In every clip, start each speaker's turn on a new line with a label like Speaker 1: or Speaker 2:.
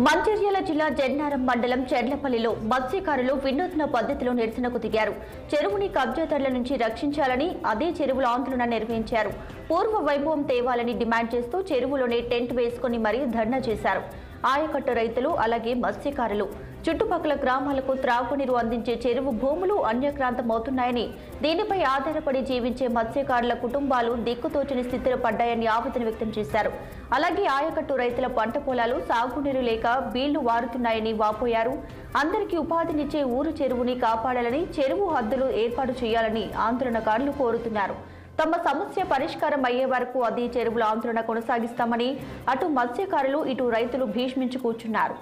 Speaker 1: మంచిర్యాల జిల్లా జెన్నారం మండలం చెర్లపల్లిలో మత్స్యకారులు వినూత్న పద్ధతిలో నిరసనకు దిగారు. చెరువుని కబ్జాదారుల నుంచి రక్షించాలని, అదే చెరువులో ఆందోళన నిర్వహించారు. పూర్వ వైభవం తేవాలని డిమాండ్ చేస్తూ చెరువులోనే టెంట్ వేసుకుని మరీ ధర్నా చేశారు. ఆయకట్టు రైతులు అలాగే మత్స్యకారులు చుట్టుపక్కల గ్రామాలకు త్రాగునీరు అందించే చెరువు భూములు అన్యక్రాంతమవుతున్నాయని, దీనిపై ఆధారపడి జీవించే మత్స్యకారుల కుటుంబాలు దిక్కుతోచని స్థితిలో పడ్డాయని ఆవేదన వ్యక్తం చేశారు. అలాగే ఆయకట్టు రైతుల పంట పొలాలు సాగునీరు లేక బీళ్లు వారుతున్నాయని వాపోయారు. అందరికీ ఉపాధినిచ్చే ఊరు చెరువుని కాపాడాలని, చెరువు హద్దులు ఏర్పాటు చేయాలని ఆందోళనకారులు కోరుతున్నారు. తమ సమస్య పరిష్కారం అయ్యే వరకు అదే చెరువుల ఆందోళన కొనసాగిస్తామని అటు మత్స్యకారులు ఇటు రైతులు భీష్మించి కూర్చున్నారు.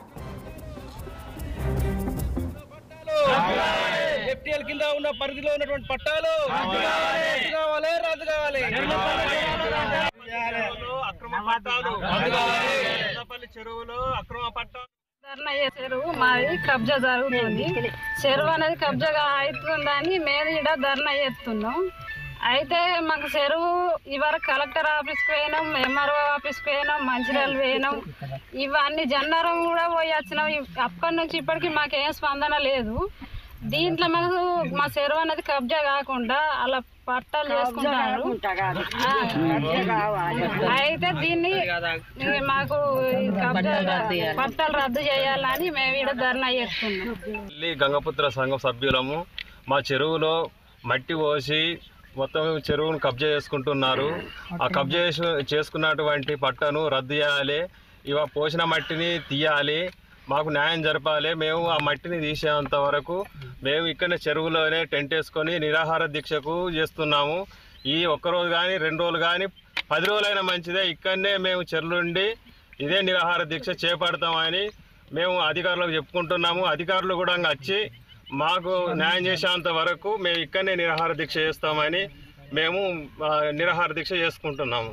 Speaker 2: ఎఫ్టీఎల్ కింద ఉన్న పరిధిలో ఉన్నటువంటి పట్టాలు రద్దు కావాలి. అక్రమ పట్టాలు చెరువులు అక్రమ పట్టాలు
Speaker 3: చెరువు మాది కబ్జా జరుగుతుంది. చెరువు అనేది కబ్జాగా అవుతుందని మేము ఇక్కడ ధర్నా చేస్తున్నాం. అయితే మాకు చెరువు ఇవరకు కలెక్టర్ ఆఫీస్కి పోయినాం, ఎంఆర్ఓ ఆఫీస్కి పోయినాం, మంచిర్యాల పోయినాం, ఇవన్నీ జన్నారం కూడా పోయి వచ్చినాం. అప్పటి నుంచి ఇప్పటికీ మాకేం స్పందన లేదు. దీంట్లో మాకు మా చెరువు అనేది కబ్జా కాకుండా అలా పట్టాలు చేసుకుంటారు. అయితే దీన్ని మాకు పట్టాలు రద్దు చేయాలని మేము ఇక్కడ ధర్నా చేస్తున్నాం.
Speaker 4: గంగపుత్ర సంఘం సభ్యులము మా చెరువులో మట్టి పోసి మొత్తం చెరువును కబ్జా చేసుకుంటున్నారు. ఆ కబ్జా చేసుకున్నటువంటి పట్టను రద్దు చేయాలి. పోసిన మట్టిని తీయాలి, మాకు న్యాయం జరపాలి. మేము ఆ మట్టిని తీసేంత వరకు మేము ఇక్కడ చెరువులోనే టెంట్ వేసుకొని నిరాహార దీక్షకు చేస్తున్నాము. ఈ ఒక్కరోజు కానీ 2 రోజులు కానీ 10 రోజులైనా మంచిదే. ఇక్కడనే మేము చెరువులుండి ఇదే నిరాహార దీక్ష చేపడతామని మేము అధికారులకు చెప్పుకుంటున్నాము. అధికారులు కూడా వచ్చి మాకు న్యాయం చేసేంత వరకు మేము ఇక్కడనే నిరాహార దీక్ష చేస్తామని మేము నిరాహార దీక్ష చేసుకుంటున్నాము.